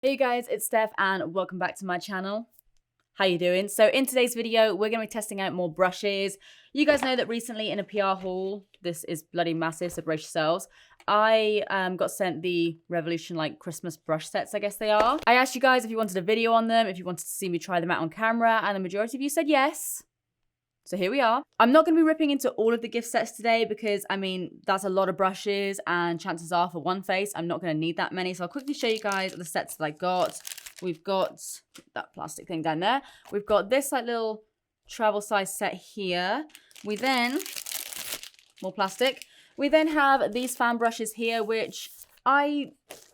Hey guys, it's Steph and welcome back to my channel. How you doing? So in today's video, we're going to be testing out more brushes. You guys know that recently in a PR haul, this is bloody massive, so brace yourselves, I got sent the Revolution Christmas brush sets, I guess they are. I asked you guys if you wanted a video on them, if you wanted to see me try them out on camera, and the majority of you said yes. So here we are. I'm not going to be ripping into all of the gift sets today because, I mean, that's a lot of brushes and chances are for one face, I'm not going to need that many. So I'll quickly show you guys the sets that I got. We've got that plastic thing down there. We've got this little travel size set here. We then, more plastic. We then have these fan brushes here, which I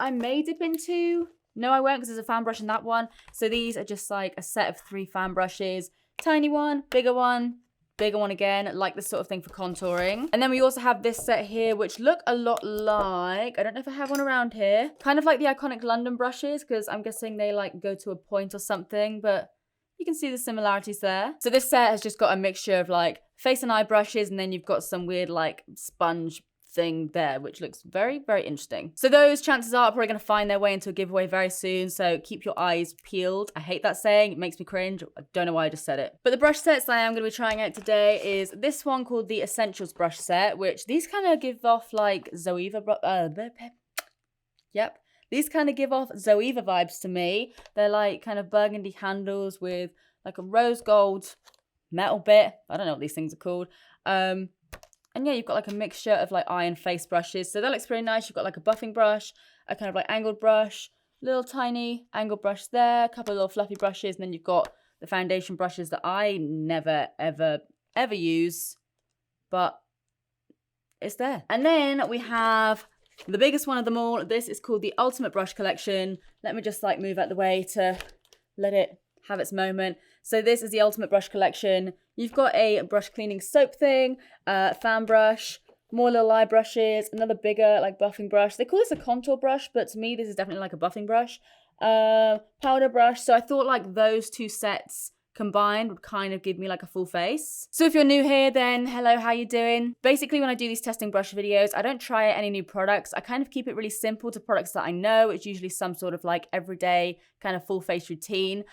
may dip into. No, I won't because there's a fan brush in that one. So these are just like a set of 3 fan brushes. Tiny one, bigger one again, like this sort of thing for contouring. And then we also have this set here, which look a lot like, I don't know if I have one around here, kind of like the iconic London brushes, because I'm guessing they go to a point or something, but you can see the similarities there. So this set has just got a mixture of face and eye brushes, and then you've got some weird sponge thing there, which looks very, very interesting. So those chances are probably going to find their way into a giveaway very soon, so keep your eyes peeled. I hate that saying, it makes me cringe. I don't know why I just said it. But the brush sets that I am going to be trying out today is this one called the Essentials brush set, which these kind of give off Zoeva, yep. These kind of give off Zoeva vibes to me. They're kind of burgundy handles with a rose gold metal bit. I don't know what these things are called. And yeah, you've got a mixture of eye and face brushes. So that looks pretty nice. You've got a buffing brush, a kind of angled brush, little tiny angled brush there, a couple of little fluffy brushes, and then you've got the foundation brushes that I never, ever, ever use, but it's there. And then we have the biggest one of them all. This is called the Ultimate Brush Collection. Let me just move out the way to let it have its moment. So this is the Ultimate Brush Collection. You've got a brush cleaning soap thing, fan brush, more little eye brushes, another bigger buffing brush. They call this a contour brush, but to me this is definitely a buffing brush. Powder brush. So I thought those 2 sets combined would kind of give me a full face. So if you're new here, then hello, how you doing? Basically, when I do these testing brush videos, I don't try any new products. I kind of keep it really simple to products that I know. It's usually some sort of everyday kind of full face routine,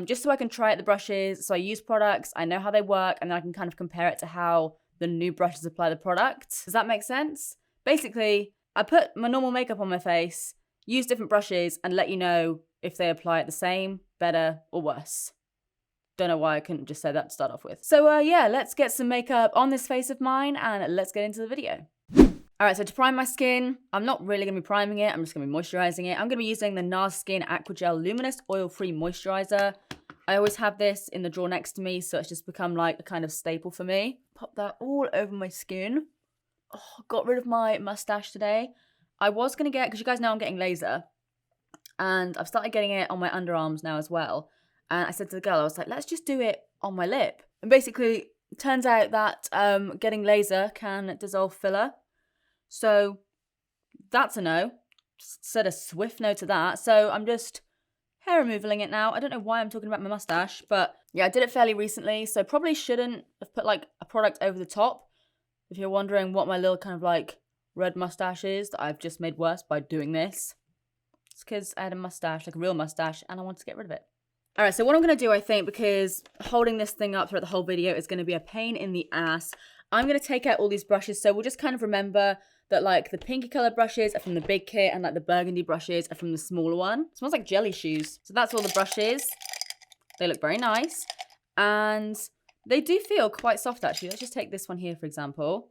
just so I can try out the brushes. So I use products, I know how they work, and then I can kind of compare it to how the new brushes apply the product. Does that make sense? Basically, I put my normal makeup on my face, use different brushes, and let you know if they apply it the same, better, or worse. Don't know why I couldn't just say that to start off with. So yeah, let's get some makeup on this face of mine and let's get into the video. Alright, so to prime my skin, I'm not really going to be priming it, I'm just going to be moisturizing it. I'm going to be using the NARS Skin Aquagel Luminous Oil-Free Moisturizer. I always have this in the drawer next to me, so it's just become a kind of staple for me. Pop that all over my skin. Oh, got rid of my mustache today. I was going to get, because you guys know I'm getting laser, and I've started getting it on my underarms now as well. And I said to the girl, I was like, let's just do it on my lip. And basically, it turns out that getting laser can dissolve filler. So that's a no. Said a swift no to that. So I'm just hair removaling it now. I don't know why I'm talking about my mustache, but yeah, I did it fairly recently. So probably shouldn't have put a product over the top. If you're wondering what my little kind of red mustache is that I've just made worse by doing this. It's because I had a mustache, a real mustache, and I wanted to get rid of it. Alright, so what I'm going to do, I think, because holding this thing up throughout the whole video is going to be a pain in the ass, I'm going to take out all these brushes, so we'll just kind of remember that the pinky colour brushes are from the big kit and the burgundy brushes are from the smaller one. It smells like jelly shoes. So that's all the brushes. They look very nice. And they do feel quite soft, actually. Let's just take this one here, for example.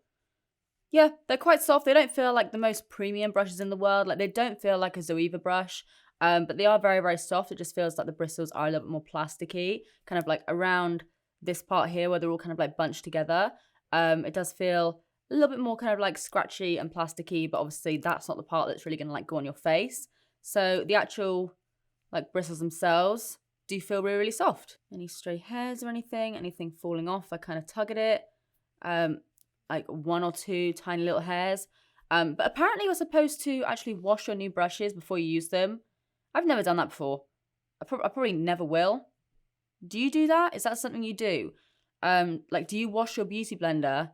Yeah, they're quite soft. They don't feel like the most premium brushes in the world. They don't feel like a Zoeva brush. But they are very, very soft. It just feels like the bristles are a little bit more plasticky, kind of around this part here where they're all kind of bunched together. It does feel a little bit more kind of scratchy and plasticky, but obviously that's not the part that's really going to go on your face. So the actual bristles themselves do feel really, really soft. Any stray hairs or anything falling off, I kind of tug at it. 1 or 2 tiny little hairs. But apparently you're supposed to actually wash your new brushes before you use them. I've never done that before. I probably never will. Do you do that? Is that something you do? Do you wash your beauty blender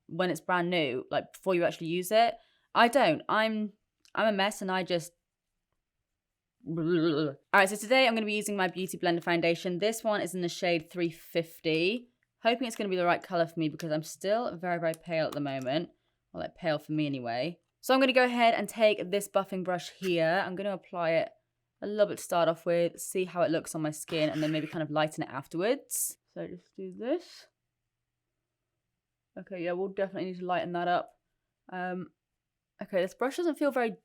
when it's brand new, before you actually use it? I don't. I'm a mess and I just Alright, so today I'm going to be using my Beauty Blender foundation. This one is in the shade 350. Hoping it's going to be the right colour for me because I'm still very, very pale at the moment. Well, like pale for me anyway. So I'm going to go ahead and take this buffing brush here. I'm going to apply it a little bit to start off with, see how it looks on my skin, and then maybe kind of lighten it afterwards. So just do this. Okay, yeah, we'll definitely need to lighten that up. Okay, this brush doesn't feel very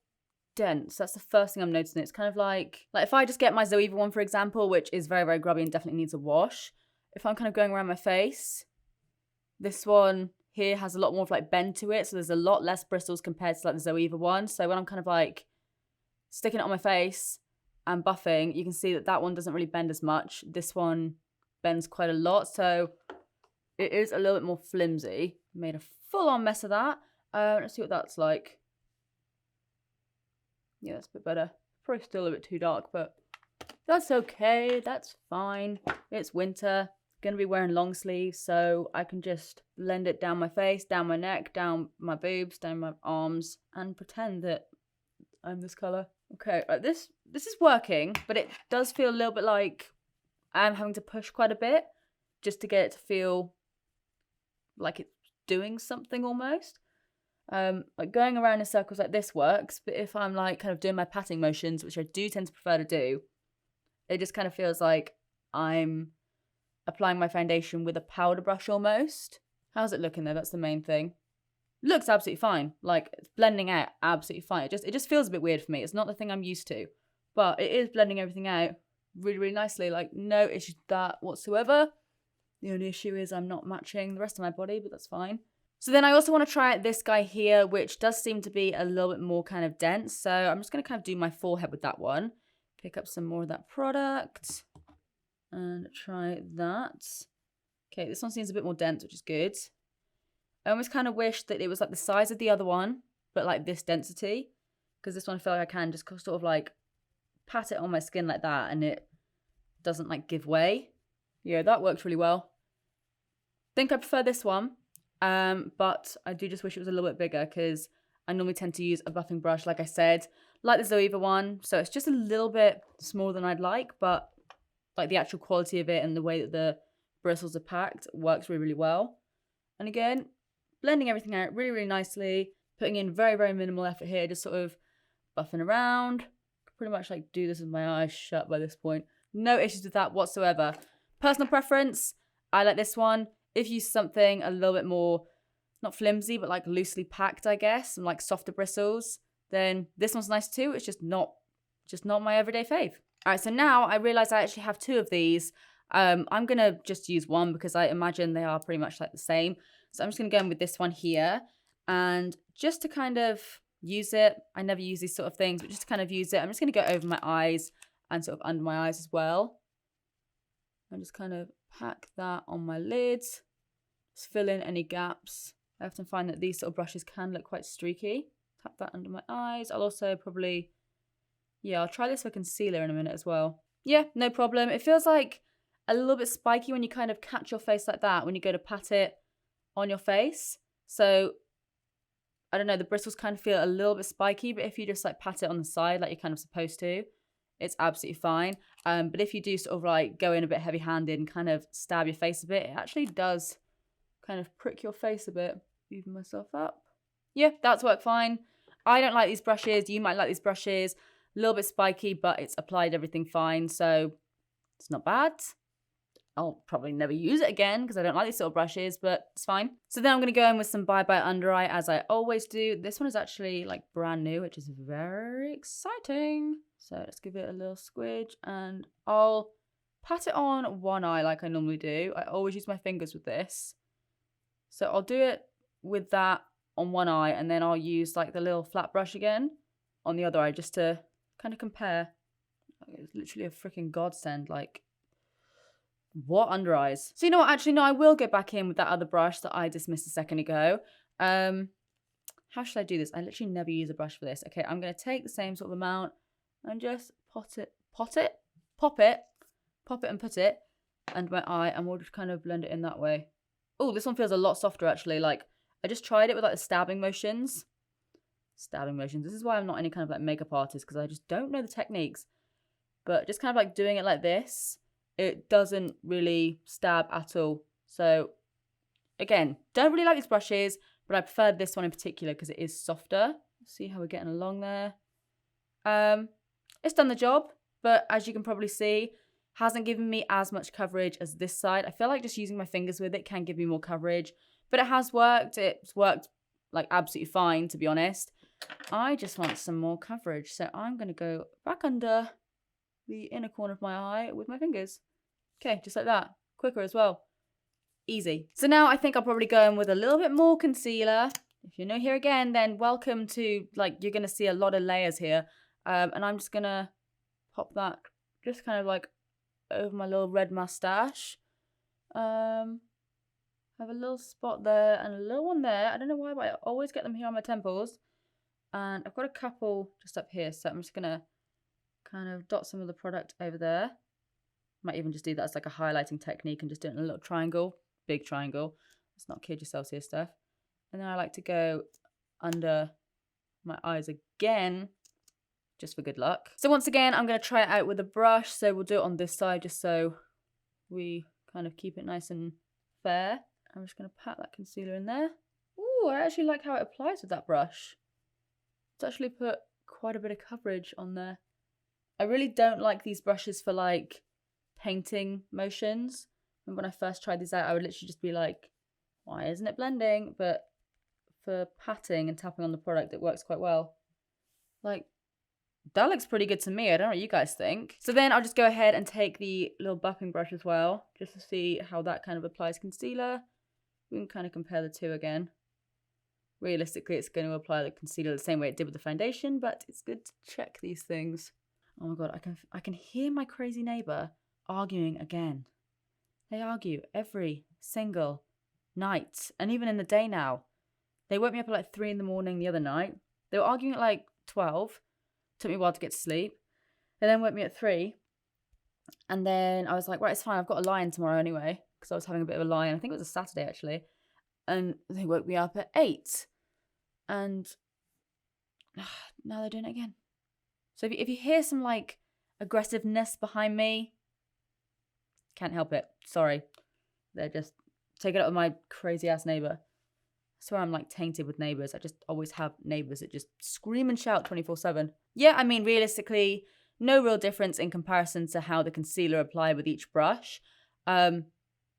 dense. That's the first thing I'm noticing. It's kind of like if I just get my Zoeva one, for example, which is very, very grubby and definitely needs a wash. If I'm kind of going around my face, this one here has a lot more of like bend to it. So there's a lot less bristles compared to like the Zoeva one. So when I'm kind of like sticking it on my face and buffing, you can see that that one doesn't really bend as much. This one bends quite a lot. So it is a little bit more flimsy. Made a full-on mess of that. Let's see what that's like. Yeah, that's a bit better. Probably still a bit too dark, but that's okay. That's fine. It's winter. Gonna be wearing long sleeves, so I can just blend it down my face, down my neck, down my boobs, down my arms, and pretend that I'm this colour. Okay, this is working, but it does feel a little bit like I'm having to push quite a bit just to get it to feel like it's doing something almost. Like going around in circles like this works, but if I'm like kind of doing my patting motions, which I do tend to prefer to do, it just kind of feels like I'm applying my foundation with a powder brush almost. How's it looking though? That's the main thing. Looks absolutely fine. Like it's blending out absolutely fine. It just feels a bit weird for me. It's not the thing I'm used to, but it is blending everything out really, really nicely. Like no issues with that whatsoever. The only issue is I'm not matching the rest of my body, but that's fine. So then I also want to try out this guy here, which does seem to be a little bit more kind of dense. So I'm just going to kind of do my forehead with that one. Pick up some more of that product and try that. Okay, this one seems a bit more dense, which is good. I almost kind of wish that it was like the size of the other one, but like this density. Because this one I feel like I can just sort of like pat it on my skin like that and it doesn't like give way. Yeah, that worked really well. Think I prefer this one. But I do just wish it was a little bit bigger because I normally tend to use a buffing brush, like I said, like the Zoeva one. So it's just a little bit smaller than I'd like, but like the actual quality of it and the way that the bristles are packed works really, really well. And again, blending everything out really, really nicely, putting in very, very minimal effort here, just sort of buffing around. Pretty much like do this with my eyes shut by this point. No issues with that whatsoever. Personal preference, I like this one. If you use something a little bit more, not flimsy, but like loosely packed, I guess, and like softer bristles, then this one's nice too. It's just not my everyday fave. All right, so now I realize I actually have two of these. I'm going to just use one because I imagine they are pretty much like the same. So I'm just going to go in with this one here. And just to kind of use it, I never use these sort of things, but just to kind of use it, I'm just going to go over my eyes and sort of under my eyes as well. And just kind of pack that on my lids. Just fill in any gaps. I often find that these sort of brushes can look quite streaky. Tap that under my eyes. I'll also probably, yeah, I'll try this for concealer in a minute as well. Yeah, no problem. It feels like a little bit spiky when you kind of catch your face like that, when you go to pat it on your face. So, I don't know, the bristles kind of feel a little bit spiky, but if you just like pat it on the side like you're kind of supposed to, it's absolutely fine. But if you do sort of like go in a bit heavy-handed and kind of stab your face a bit, it actually does kind of prick your face a bit. Even myself up. Yeah, that's worked fine. I don't like these brushes. You might like these brushes. A little bit spiky, but it's applied everything fine. So it's not bad. I'll probably never use it again because I don't like these sort of brushes, but it's fine. So then I'm going to go in with some Bye Bye Under Eye as I always do. This one is actually like brand new, which is very exciting. So let's give it a little squidge and I'll pat it on one eye like I normally do. I always use my fingers with this. So I'll do it with that on one eye and then I'll use like the little flat brush again on the other eye just to kind of compare. It's literally a freaking godsend. Like, what under eyes? So you know what? Actually, no, I will go back in with that other brush that I dismissed a second ago. How should I do this? I literally never use a brush for this. Okay, I'm going to take the same sort of amount and just pop it and put it under my eye and we'll just kind of blend it in that way. Oh, this one feels a lot softer actually. Like, I just tried it with like the stabbing motions. This is why I'm not any kind of like makeup artist because I just don't know the techniques. but just kind of like doing it like this, it doesn't really stab at all. So again, don't really like these brushes, but I prefer this one in particular because it is softer. Let's see how we're getting along there. It's done the job, but as you can probably see, hasn't given me as much coverage as this side. I feel like just using my fingers with it can give me more coverage, but it has worked. It's worked like absolutely fine, to be honest. I just want some more coverage, so I'm going to go back under the inner corner of my eye with my fingers. Okay, just like that. Quicker as well. Easy. So now I think I'll probably go in with a little bit more concealer. If you're new here again, then welcome to, like, you're going to see a lot of layers here. And I'm just going to pop that just kind of like over my little red mustache. Have a little spot there and a little one there. I don't know why, but I always get them here on my temples. And I've got a couple just up here, so I'm just going to kind of dot some of the product over there. Might even just do that as like a highlighting technique and just do it in a little triangle, big triangle. Let's not kid yourselves here, stuff. And then I like to go under my eyes again, just for good luck. So once again, I'm going to try it out with a brush. So we'll do it on this side just so we kind of keep it nice and fair. I'm just going to pat that concealer in there. Ooh, I actually like how it applies with that brush. It's actually put quite a bit of coverage on there. I really don't like these brushes for like painting motions. And when I first tried these out, I would literally just be like, why isn't it blending? But for patting and tapping on the product, it works quite well. Like, that looks pretty good to me. I don't know what you guys think. So then I'll just go ahead and take the little buffing brush as well, just to see how that kind of applies concealer. We can kind of compare the two again. Realistically, it's going to apply the concealer the same way it did with the foundation, but it's good to check these things. Oh my god, I can hear my crazy neighbour arguing again. They argue every single night, and even in the day now. They woke me up at like 3 in the morning the other night. They were arguing at like 12. Took me a while to get to sleep. They then woke me at 3. And then I was like, right, it's fine. I've got a lie-in tomorrow anyway. Because I was having a bit of a lie-in. I think it was a Saturday, actually. And they woke me up at 8. And now they're doing it again. So if you hear some, like, aggressiveness behind me, can't help it. Sorry. They're just taking it up with my crazy-ass neighbour. I swear I'm, like, tainted with neighbours. I just always have neighbours that just scream and shout 24/7. Yeah, I mean, realistically, no real difference in comparison to how the concealer applied with each brush.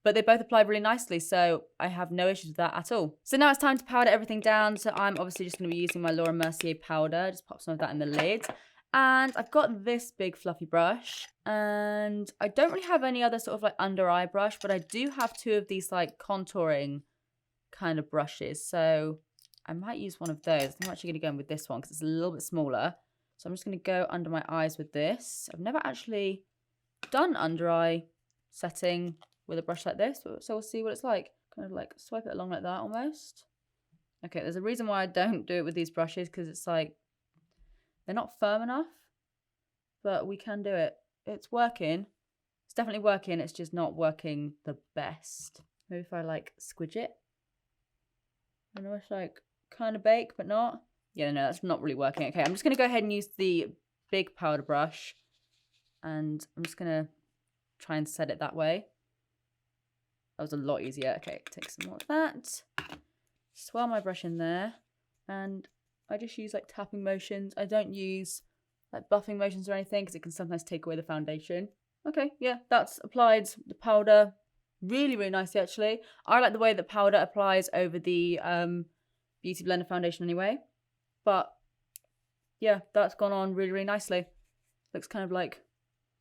But they both apply really nicely, so I have no issues with that at all. So now it's time to powder everything down. So I'm obviously just going to be using my Laura Mercier powder. Just pop some of that in the lid. And I've got this big fluffy brush. And I don't really have any other sort of like under eye brush, but I do have 2 of these like contouring kind of brushes. So I might use one of those. I think I'm actually going to go in with this one because it's a little bit smaller. So I'm just going to go under my eyes with this. I've never actually done under eye setting with a brush like this, so we'll see what it's like. Kind of like swipe it along like that almost. Okay, there's a reason why I don't do it with these brushes, because it's like they're not firm enough, but we can do it. It's working. It's definitely working. It's just not working the best. Maybe if I like squidge it. I know it's like kind of bake, but not. Yeah, no, that's not really working. Okay, I'm just going to go ahead and use the big powder brush. And I'm just going to try and set it that way. That was a lot easier. Okay, take some more of that. Swirl my brush in there. And I just use like tapping motions. I don't use like buffing motions or anything because it can sometimes take away the foundation. Okay, yeah, that's applied the powder really, really nicely actually. I like the way that powder applies over the Beauty Blender foundation anyway. But yeah, that's gone on really, really nicely. Looks kind of like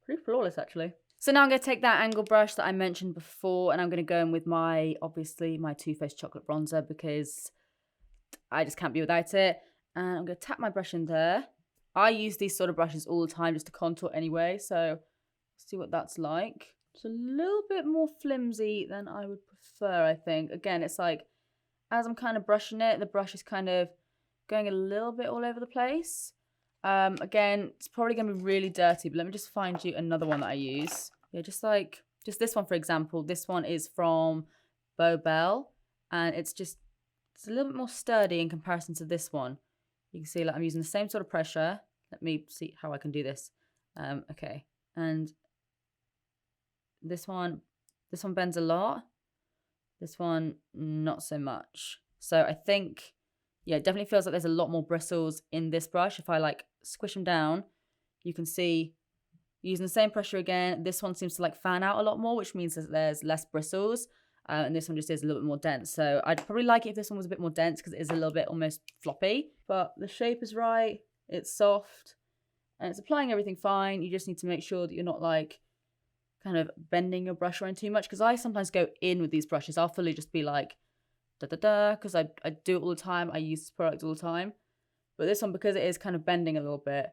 pretty flawless actually. So now I'm going to take that angle brush that I mentioned before and I'm going to go in with my, obviously, my Too Faced chocolate bronzer because I just can't be without it. And I'm going to tap my brush in there. I use these sort of brushes all the time just to contour anyway, so let's see what that's like. It's a little bit more flimsy than I would prefer, I think. Again, it's like, as I'm kind of brushing it, the brush is kind of going a little bit all over the place. Again, it's probably going to be really dirty, but let me just find you another one that I use. Yeah, just this one, for example. This one is from Bow Bell, and it's a little bit more sturdy in comparison to this one. You can see like I'm using the same sort of pressure. Let me see how I can do this. Okay, And this one bends a lot. This one, not so much. So I think, yeah, it definitely feels like there's a lot more bristles in this brush. If I like squish them down, you can see using the same pressure again, this one seems to like fan out a lot more, which means that there's less bristles. And this one just is a little bit more dense. So I'd probably like it if this one was a bit more dense because it is a little bit almost floppy. But the shape is right, it's soft, and it's applying everything fine. You just need to make sure that you're not like kind of bending your brush around too much, because I sometimes go in with these brushes. I'll fully just be like da da da, because I do it all the time. I use this product all the time. But this one, because it is kind of bending a little bit,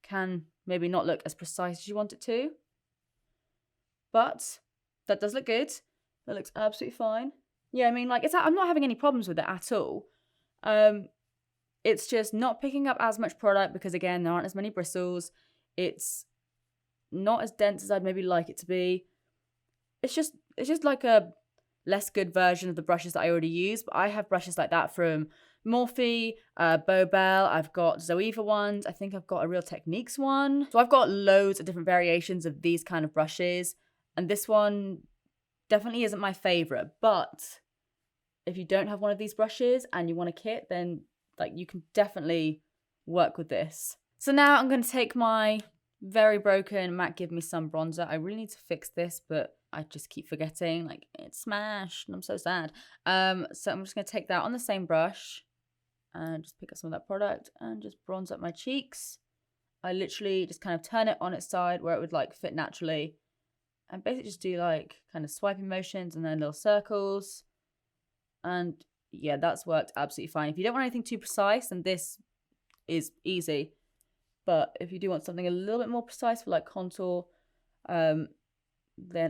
can maybe not look as precise as you want it to. But that does look good. That looks absolutely fine. Yeah, I mean, like, I'm not having any problems with it at all. It's just not picking up as much product because, again, there aren't as many bristles. It's not as dense as I'd maybe like it to be. It's just like a less good version of the brushes that I already use. But I have brushes like that from Morphe, Bobel. I've got Zoeva ones. I think I've got a Real Techniques one. So I've got loads of different variations of these kind of brushes. And this one definitely isn't my favorite. But if you don't have one of these brushes and you want a kit, then like you can definitely work with this. So now I'm going to take my very broken MAC Give Me Some bronzer. I really need to fix this, but I just keep forgetting. Like, it's smashed and I'm so sad. So I'm just going to take that on the same brush and just pick up some of that product and just bronze up my cheeks. I literally just kind of turn it on its side where it would like fit naturally and basically just do like kind of swiping motions and then little circles. And yeah, that's worked absolutely fine. If you don't want anything too precise, then this is easy. But if you do want something a little bit more precise for like contour, then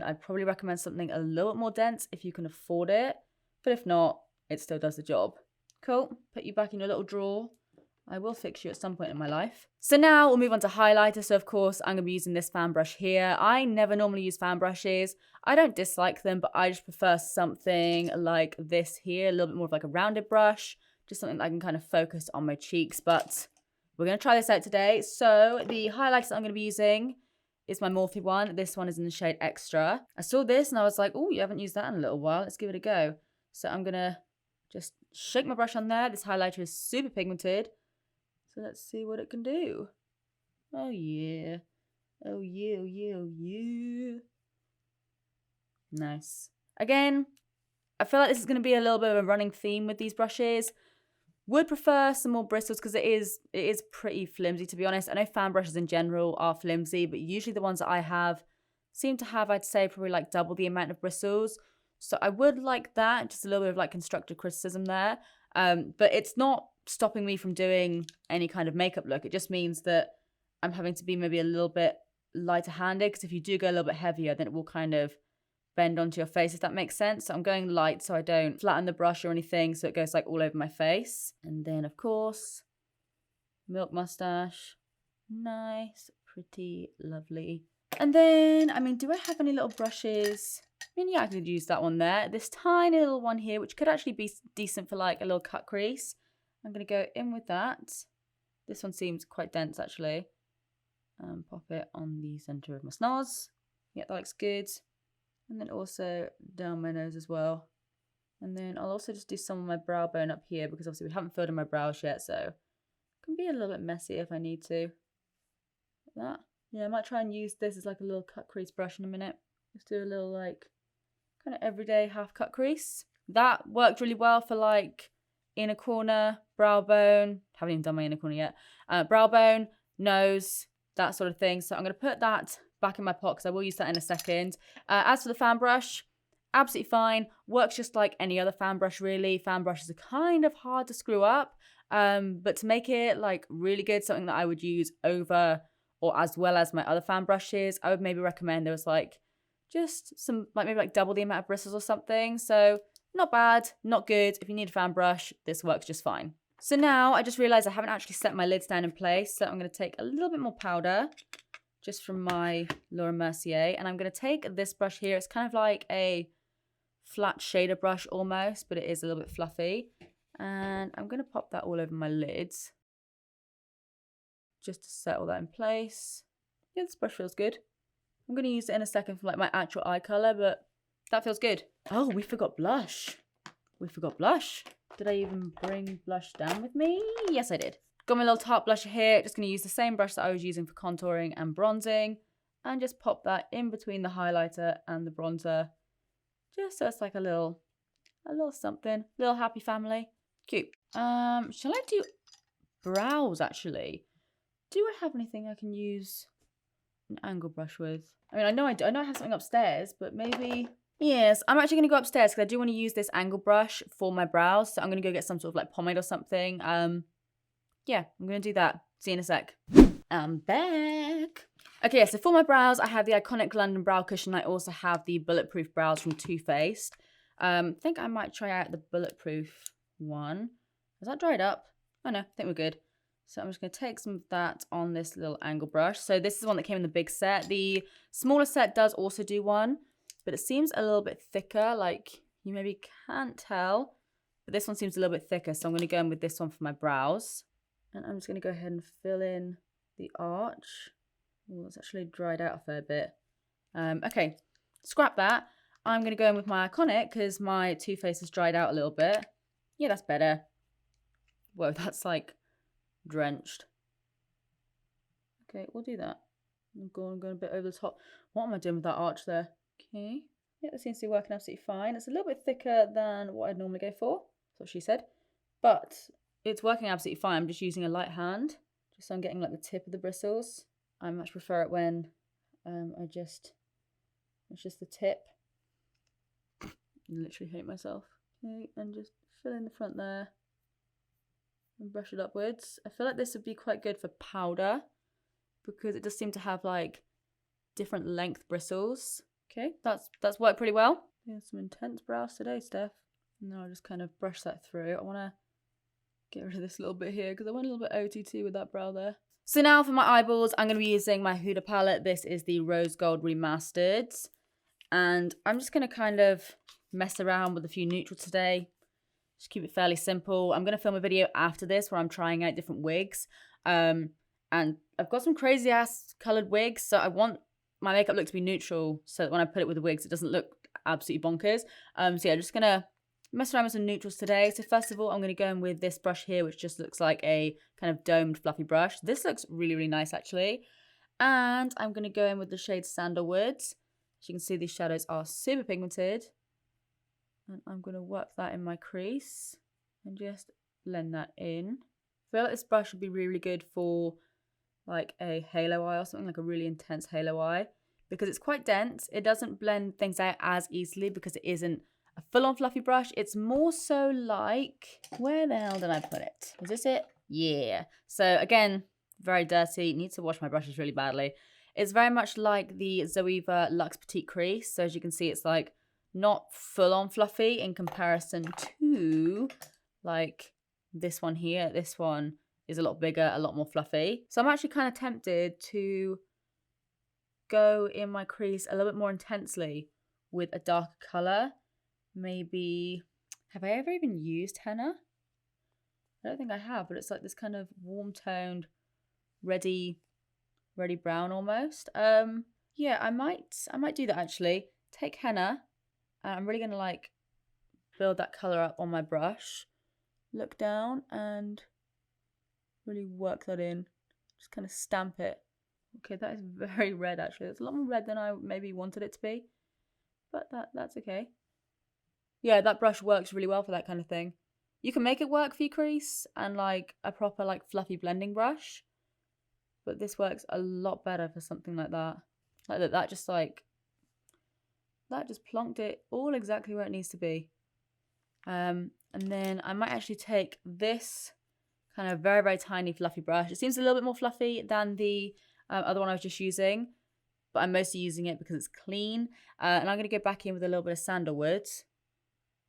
I'd probably recommend something a little bit more dense if you can afford it. But if not, it still does the job. Cool. Put you back in your little drawer. I will fix you at some point in my life. So now we'll move on to highlighter. So of course, I'm going to be using this fan brush here. I never normally use fan brushes. I don't dislike them, but I just prefer something like this here, a little bit more of like a rounded brush, just something that I can kind of focus on my cheeks. But we're going to try this out today. So the highlighter that I'm going to be using is my Morphe one. This one is in the shade Extra. I saw this and I was like, oh, you haven't used that in a little while. Let's give it a go. So I'm going to just shake my brush on there. This highlighter is super pigmented. So let's see what it can do. Oh yeah. Oh yeah, oh yeah, oh yeah. Nice. Again, I feel like this is going to be a little bit of a running theme with these brushes. Would prefer some more bristles because it is pretty flimsy, to be honest. I know fan brushes in general are flimsy, but usually the ones that I have seem to have, I'd say, probably like double the amount of bristles. So I would like that, just a little bit of like constructive criticism there. But it's not stopping me from doing any kind of makeup look. It just means that I'm having to be maybe a little bit lighter handed, because if you do go a little bit heavier, then it will kind of bend onto your face, if that makes sense. So I'm going light so I don't flatten the brush or anything, so it goes like all over my face. And then of course, milk mustache. Nice, pretty, lovely. And then, I mean, do I have any little brushes? I mean, yeah, I could use that one there. This tiny little one here, which could actually be decent for like a little cut crease. I'm going to go in with that. This one seems quite dense, actually. Pop it on the center of my snoz. Yeah, that looks good. And then also down my nose as well. And then I'll also just do some of my brow bone up here, because obviously we haven't filled in my brows yet, so it can be a little bit messy if I need to. Like that. Yeah, I might try and use this as like a little cut crease brush in a minute. Just do a little like kind of everyday half cut crease. That worked really well for like inner corner, brow bone. Haven't even done my inner corner yet. Brow bone, nose, that sort of thing. So I'm going to put that back in my pot because I will use that in a second. As for the fan brush, absolutely fine. Works just like any other fan brush, really. Fan brushes are kind of hard to screw up. But to make it like really good, something that I would use over or as well as my other fan brushes, I would maybe recommend there was like just some, like maybe like double the amount of bristles or something. So not bad, not good. If you need a fan brush, this works just fine. So now I just realized I haven't actually set my lids down in place. So I'm going to take a little bit more powder just from my Laura Mercier. And I'm going to take this brush here. It's kind of like a flat shader brush almost, but it is a little bit fluffy. And I'm going to pop that all over my lids just to settle that in place. Yeah, this brush feels good. I'm going to use it in a second for like my actual eye colour, but that feels good. Oh, we forgot blush. We forgot blush. Did I even bring blush down with me? Yes, I did. Got my little Tarte blusher here. Just going to use the same brush that I was using for contouring and bronzing. And just pop that in between the highlighter and the bronzer. Just so it's like a little something. Little happy family. Cute. Shall I do brows actually? Do I have anything I can use an angle brush with? I mean, I know I have something upstairs, but maybe... Yes, I'm actually going to go upstairs because I do want to use this angle brush for my brows. So I'm going to go get some sort of like pomade or something. Yeah, I'm going to do that. See you in a sec. I'm back. Okay, yeah, so for my brows, I have the iconic London brow cushion. I also have the bulletproof brows from Too Faced. I think I might try out the bulletproof one. Has that dried up? Oh no, I think we're good. So I'm just going to take some of that on this little angle brush. So this is the one that came in the big set. The smaller set does also do one, but it seems a little bit thicker. Like you maybe can't tell, but this one seems a little bit thicker. So I'm going to go in with this one for my brows. And I'm just going to go ahead and fill in the arch. Oh, it's actually dried out a fair bit. Okay, scrap that. I'm going to go in with my iconic because my Too Faced has dried out a little bit. Yeah, that's better. Whoa, that's like drenched. Okay, we'll do that. I'm going a bit over the top. What am I doing with that arch there? Okay. Yeah, that seems to be working absolutely fine. It's a little bit thicker than what I'd normally go for. That's what she said. But it's working absolutely fine. I'm just using a light hand. Just so I'm getting like the tip of the bristles. I much prefer it when it's just the tip. I literally hate myself. Okay, and just fill in the front there. And brush it upwards. I feel like this would be quite good for powder because it does seem to have like different length bristles. Okay, that's worked pretty well. Yeah, some intense brows today, Steph. And then I'll just kind of brush that through. I want to get rid of this little bit here because I went a little bit OTT with that brow there. So now for my eyeballs, I'm going to be using my Huda palette. This is the Rose Gold Remastered. And I'm just going to kind of mess around with a few neutrals today. Just keep it fairly simple. I'm going to film a video after this where I'm trying out different wigs. And I've got some crazy ass coloured wigs. So I want my makeup look to be neutral so that when I put it with the wigs, it doesn't look absolutely bonkers. So yeah, just going to mess around with some neutrals today. So first of all, I'm going to go in with this brush here, which just looks like a kind of domed fluffy brush. This looks really, really nice actually. And I'm going to go in with the shade Sandalwood. As you can see, these shadows are super pigmented. And I'm going to work that in my crease and just blend that in. I feel like this brush would be really good for like a halo eye or something, like a really intense halo eye. Because it's quite dense. It doesn't blend things out as easily because it isn't a full-on fluffy brush. It's more so like, where the hell did I put it? Is this it? Yeah. So again, very dirty. Need to wash my brushes really badly. It's very much like the Zoeva Luxe Petite Crease. So as you can see, it's like not full-on fluffy in comparison to like this one here. This one is a lot bigger, a lot more fluffy. So I'm actually kind of tempted to go in my crease a little bit more intensely with a darker color. Maybe, have I ever even used henna? I don't think I have, but it's like this kind of warm toned, ready brown almost. Yeah, I might do that actually. Take henna, and I'm really gonna like build that color up on my brush. Look down and really work that in. Just kind of stamp it. Okay, that is very red actually. It's a lot more red than I maybe wanted it to be, but that's okay. Yeah, that brush works really well for that kind of thing. You can make it work for your crease and like a proper like fluffy blending brush, but this works a lot better for something like that. Like that just plonked it all exactly where it needs to be. And then I might actually take this kind of very, very tiny fluffy brush. It seems a little bit more fluffy than the other one I was just using, but I'm mostly using it because it's clean. And I'm going to go back in with a little bit of Sandalwood,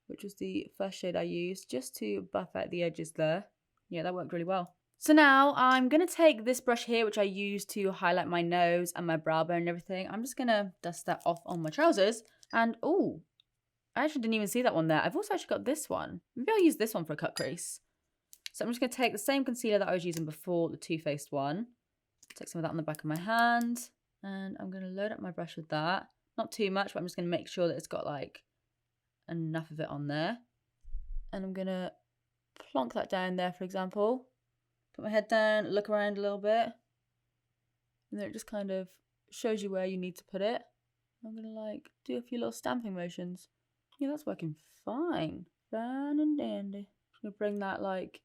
which was the first shade I used, just to buff out the edges there. Yeah, that worked really well. So now I'm going to take this brush here, which I use to highlight my nose and my brow bone and everything. I'm just going to dust that off on my trousers. And, oh, I actually didn't even see that one there. I've also actually got this one. Maybe I'll use this one for a cut crease. So I'm just going to take the same concealer that I was using before, the Too Faced one. Take some of that on the back of my hand. And I'm going to load up my brush with that. Not too much, but I'm just going to make sure that it's got like enough of it on there. And I'm going to plonk that down there, for example. Put my head down, look around a little bit. And then it just kind of shows you where you need to put it. I'm going to like do a few little stamping motions. Yeah, that's working fine. Fine and dandy. I'm going to bring that like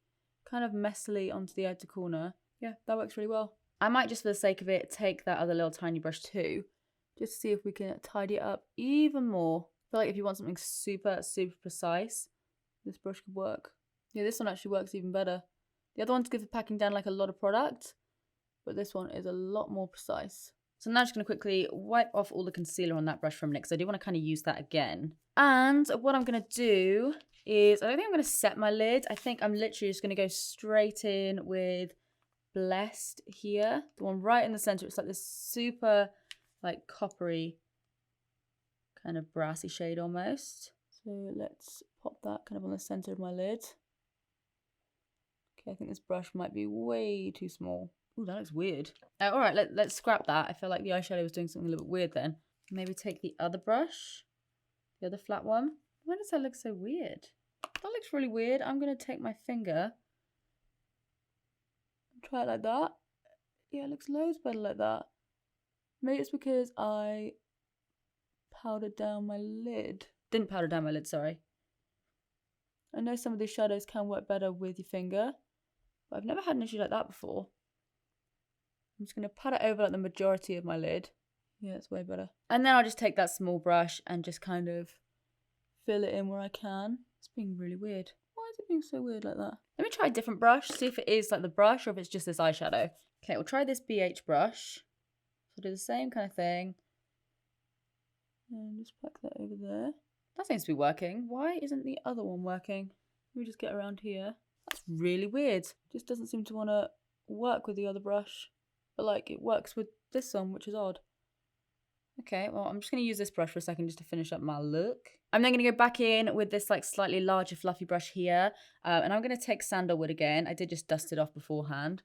kind of messily onto the outer corner. Yeah, that works really well. I might just for the sake of it take that other little tiny brush too, just to see if we can tidy it up even more. I feel like if you want something super, super precise, this brush could work. Yeah, this one actually works even better. The other one's good for packing down like a lot of product, but this one is a lot more precise. So now I'm just going to quickly wipe off all the concealer on that brush from Nick, because I do want to kind of use that again. And what I'm going to do is, I don't think I'm going to set my lid. I think I'm literally just going to go straight in with Blessed here. The one right in the center. It's like this super like coppery kind of brassy shade almost. So let's pop that kind of on the center of my lid. Okay, I think this brush might be way too small. Ooh, that looks weird. All right, let's scrap that. I feel like the eyeshadow was doing something a little bit weird then. Maybe take the other brush, the other flat one. Why does that look so weird? That looks really weird. I'm going to take my finger, try it like that. Yeah, it looks loads better like that. Maybe it's because I powdered down my lid. Didn't powder down my lid, sorry. I know some of these shadows can work better with your finger, but I've never had an issue like that before. I'm just going to pat it over like the majority of my lid. Yeah, it's way better. And then I'll just take that small brush and just kind of fill it in where I can. It's being really weird. Why is it being so weird like that? Let me try a different brush, see if it is like the brush or if it's just this eyeshadow. Okay, we'll try this BH brush. So do the same kind of thing. And just pack that over there. That seems to be working. Why isn't the other one working? Let me just get around here. That's really weird. Just doesn't seem to want to work with the other brush. But like it works with this one, which is odd. Okay, well, I'm just going to use this brush for a second just to finish up my look. I'm then going to go back in with this like slightly larger fluffy brush here. And I'm going to take sandalwood again. I did just dust it off beforehand.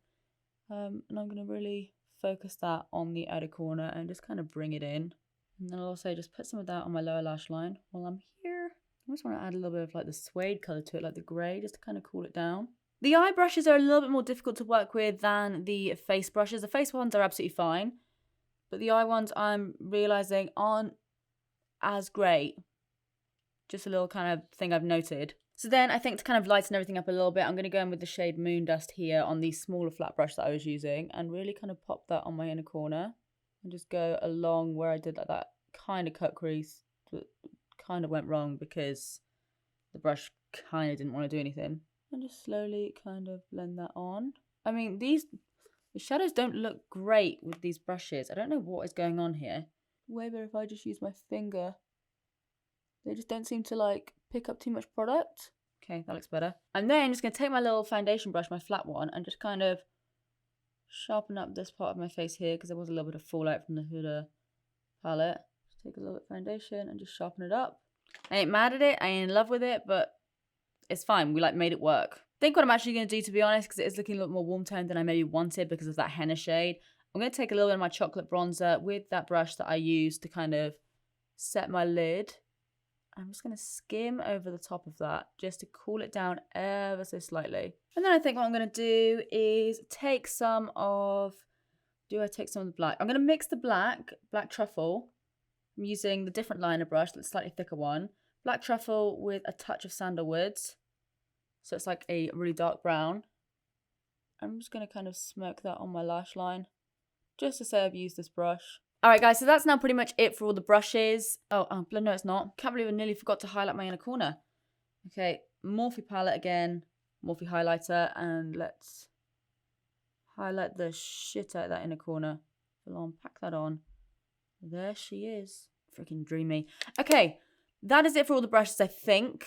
And I'm going to really focus that on the outer corner and just kind of bring it in. And then I'll also just put some of that on my lower lash line while I'm here. I just want to add a little bit of like the suede colour to it, like the grey, just to kind of cool it down. The eye brushes are a little bit more difficult to work with than the face brushes. The face ones are absolutely fine. But the eye ones I'm realising aren't as great. Just a little kind of thing I've noted. So then I think to kind of lighten everything up a little bit, I'm going to go in with the shade Moon Dust here on the smaller flat brush that I was using. And really kind of pop that on my inner corner. And just go along where I did like that kind of cut crease. That kind of went wrong because the brush kind of didn't want to do anything. And just slowly kind of blend that on. I mean, the shadows don't look great with these brushes. I don't know what is going on here. Way better if I just use my finger. They just don't seem to like pick up too much product. Okay, that looks better. And then I'm just going to take my little foundation brush, my flat one, and just kind of sharpen up this part of my face here because there was a little bit of fallout from the Huda palette. Just take a little bit of foundation and just sharpen it up. I ain't mad at it. I ain't in love with it, but it's fine. We like made it work. I think what I'm actually going to do, to be honest, because it is looking a little more warm toned than I maybe wanted because of that henna shade, I'm going to take a little bit of my chocolate bronzer with that brush that I used to kind of set my lid. I'm just going to skim over the top of that just to cool it down ever so slightly. And then I think what I'm going to do is take some of... Do I take some of the black? I'm going to mix the black truffle. I'm using the different liner brush, the slightly thicker one. Black truffle with a touch of sandalwood. So it's like a really dark brown. I'm just going to kind of smoke that on my lash line. Just to say I've used this brush. Alright guys, so that's now pretty much it for all the brushes. Oh, no it's not. Can't believe I nearly forgot to highlight my inner corner. Okay, Morphe palette again. Morphe highlighter. And let's highlight the shit out of that inner corner. Full on, pack that on. There she is. Freaking dreamy. Okay, that is it for all the brushes, I think.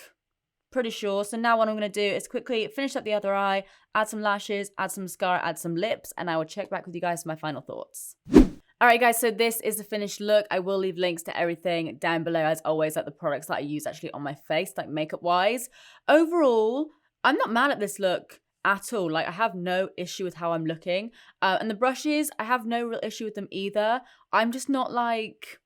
Pretty sure. So now what I'm going to do is quickly finish up the other eye, add some lashes, add some mascara, add some lips, and I will check back with you guys for my final thoughts. Alright guys, so this is the finished look. I will leave links to everything down below as always, like the products that I use actually on my face, like makeup wise. Overall, I'm not mad at this look. at all. Like, I have no issue with how I'm looking. And the brushes, I have no real issue with them either. I'm just not like,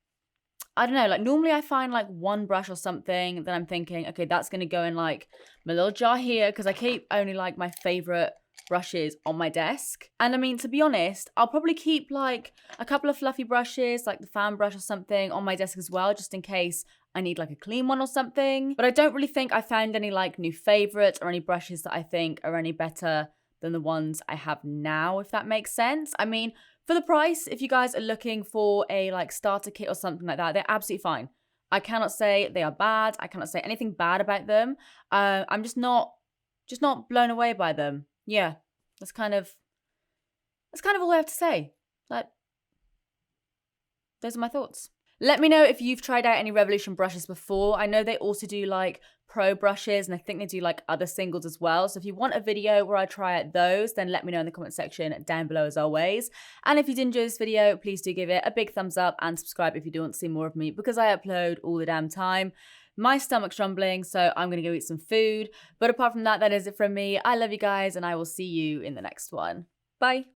I don't know, like normally I find like one brush or something that I'm thinking, okay, that's going to go in like my little jar here, because I keep only like my favorite brushes on my desk. And I mean, to be honest, I'll probably keep like a couple of fluffy brushes, like the fan brush or something, on my desk as well, just in case I need like a clean one or something. But I don't really think I found any like new favorites or any brushes that I think are any better than the ones I have now, if that makes sense. I mean, for the price, if you guys are looking for a like starter kit or something like that, they're absolutely fine. I cannot say they are bad. I cannot say anything bad about them. I'm just not blown away by them. Yeah, that's kind of all I have to say. Like, those are my thoughts. Let me know if you've tried out any Revolution brushes before. I know they also do like pro brushes, and I think they do like other singles as well. So if you want a video where I try out those, then let me know in the comment section down below as always. And if you did enjoy this video, please do give it a big thumbs up and subscribe if you do want to see more of me, because I upload all the damn time. My stomach's rumbling, so I'm going to go eat some food. But apart from that, that is it from me. I love you guys, and I will see you in the next one. Bye.